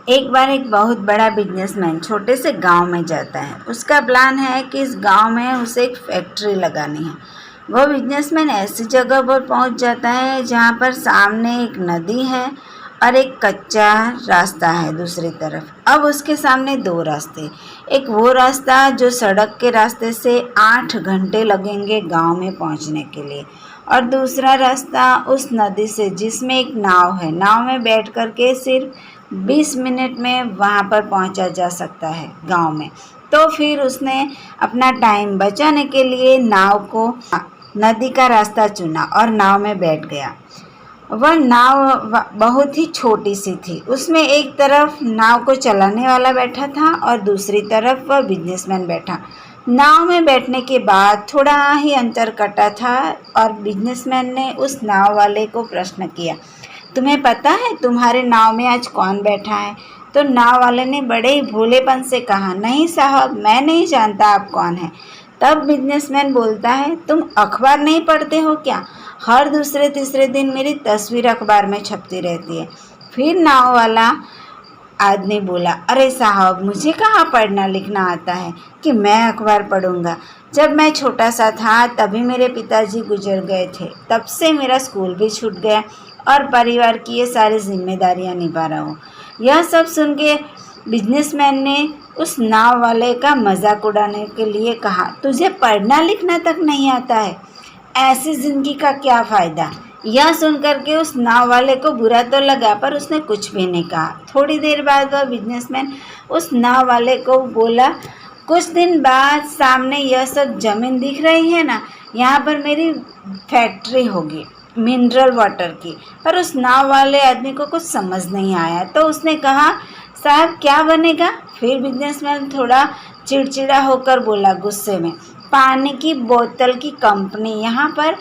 एक बार एक बहुत बड़ा बिजनेसमैन छोटे से गांव में जाता है। उसका प्लान है कि इस गांव में उसे एक फैक्ट्री लगानी है। वह बिजनेसमैन ऐसी जगह पर पहुंच जाता है जहां पर सामने एक नदी है और एक कच्चा रास्ता है दूसरी तरफ। अब उसके सामने दो रास्ते, एक वो रास्ता जो सड़क के रास्ते से 8 घंटे लगेंगे गांव में पहुंचने के लिए, और दूसरा रास्ता उस नदी से जिसमें एक नाव है। नाव में बैठ कर के सिर्फ 20 मिनट में वहाँ पर पहुँचा जा सकता है गांव में। तो फिर उसने अपना टाइम बचाने के लिए नाव को नदी का रास्ता चुना और नाव में बैठ गया। वह नाव बहुत ही छोटी सी थी। उसमें एक तरफ नाव को चलाने वाला बैठा था और दूसरी तरफ वह बिजनेसमैन बैठा। नाव में बैठने के बाद थोड़ा ही अंतर कटा था और बिजनेसमैन ने उस नाव वाले को प्रश्न किया, तुम्हें पता है तुम्हारे नाव में आज कौन बैठा है? तो नाव वाले ने बड़े ही भोलेपन से कहा, नहीं साहब, मैं नहीं जानता आप कौन हैं। तब बिजनेसमैन बोलता है, तुम अखबार नहीं पढ़ते हो क्या? हर दूसरे तीसरे दिन मेरी तस्वीर अखबार में छपती रहती है। फिर नाव वाला आदमी बोला, अरे साहब, मुझे कहाँ पढ़ना लिखना आता है कि मैं अखबार पढ़ूंगा। जब मैं छोटा सा था तभी मेरे पिताजी गुजर गए थे। तब से मेरा स्कूल भी छूट गया और परिवार की ये सारी जिम्मेदारियां निभा रहा हूँ। यह सब सुन के बिजनेसमैन ने उस नाव वाले का मजाक उड़ाने के लिए कहा, तुझे पढ़ना लिखना तक नहीं आता है, ऐसी ज़िंदगी का क्या फ़ायदा? यह सुनकर के उस नाव वाले को बुरा तो लगा, पर उसने कुछ भी नहीं कहा। थोड़ी देर बाद वह बिजनेसमैन उस नाव वाले को बोला, कुछ दिन बाद सामने यह सब ज़मीन दिख रही है ना, यहाँ पर मेरी फैक्ट्री होगी मिनरल वाटर की। पर उस नाव वाले आदमी को कुछ समझ नहीं आया, तो उसने कहा, साहब क्या बनेगा? फिर बिजनेसमैन थोड़ा चिड़चिड़ा होकर बोला गुस्से में, पानी की बोतल की कंपनी, यहाँ पर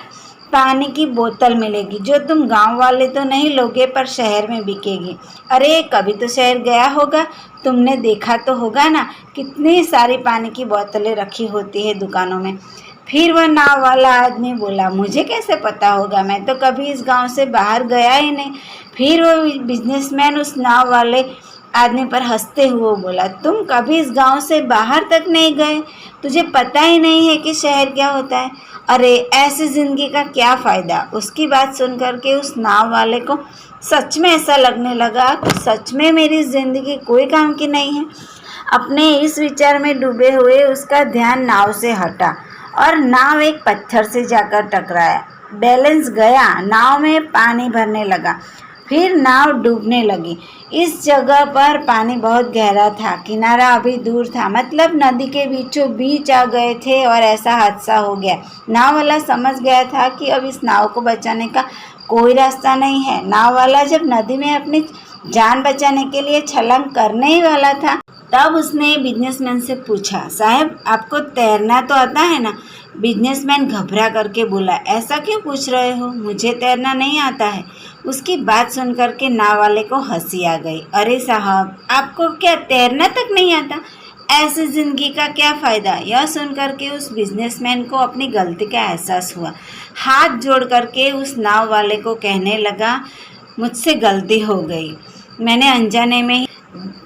पानी की बोतल मिलेगी जो तुम गांव वाले तो नहीं लोगे पर शहर में बिकेगी। अरे कभी तो शहर गया होगा, तुमने देखा तो होगा ना कितनी सारी पानी की बोतलें रखी होती है दुकानों में। फिर वह नाव वाला आदमी बोला, मुझे कैसे पता होगा, मैं तो कभी इस गांव से बाहर गया ही नहीं। फिर वो बिजनेसमैन उस नाव वाले आदमी पर हंसते हुए बोला, तुम कभी इस गांव से बाहर तक नहीं गए, तुझे पता ही नहीं है कि शहर क्या होता है। अरे ऐसी ज़िंदगी का क्या फ़ायदा? उसकी बात सुन कर के उस नाव वाले को सच में ऐसा लगने लगा कि सच में मेरी ज़िंदगी कोई काम की नहीं है। अपने इस विचार में डूबे हुए उसका ध्यान नाव से हटा और नाव एक पत्थर से जाकर टकराया। बैलेंस गया, नाव में पानी भरने लगा, फिर नाव डूबने लगी। इस जगह पर पानी बहुत गहरा था, किनारा अभी दूर था, मतलब नदी के बीचों बीच आ गए थे और ऐसा हादसा हो गया। नाव वाला समझ गया था कि अब इस नाव को बचाने का कोई रास्ता नहीं है। नाव वाला जब नदी में अपनी जान बचाने के लिए छलांग करने ही वाला था, तब उसने बिजनेसमैन से पूछा, साहब आपको तैरना तो आता है ना? बिजनेसमैन घबरा करके बोला, ऐसा क्यों पूछ रहे हो, मुझे तैरना नहीं आता है। उसकी बात सुन करके नाव वाले को हंसी आ गई, अरे साहब, आपको क्या तैरना तक नहीं आता? ऐसी ज़िंदगी का क्या फ़ायदा? यह सुन करके उस बिजनेसमैन को अपनी गलती का एहसास हुआ। हाथ जोड़ करके उस नाव वाले को कहने लगा, मुझसे गलती हो गई, मैंने अनजाने में ही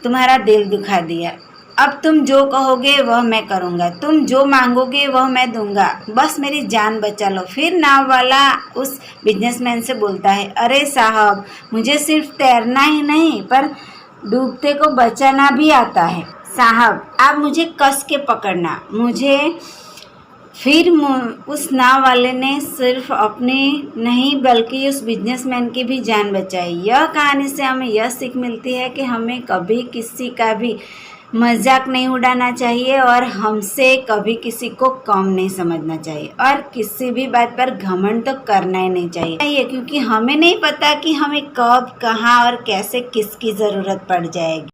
तुम्हारा दिल दुखा दिया। अब तुम जो कहोगे वह मैं करूँगा, तुम जो मांगोगे वह मैं दूंगा, बस मेरी जान बचा लो। फिर नाव वाला उस बिजनेसमैन से बोलता है, अरे साहब, मुझे सिर्फ तैरना ही नहीं पर डूबते को बचाना भी आता है। साहब आप मुझे कस के पकड़ना, मुझे। फिर उस नाव वाले ने सिर्फ अपनी नहीं बल्कि उस बिजनेसमैन की भी जान बचाई। यह कहानी से हमें यह सीख मिलती है कि हमें कभी किसी का भी मजाक नहीं उड़ाना चाहिए और हमसे कभी किसी को कम नहीं समझना चाहिए और किसी भी बात पर घमंड तो करना ही नहीं चाहिए, क्योंकि हमें नहीं पता कि हमें कब, कहाँ और कैसे किसकी ज़रूरत पड़ जाएगी।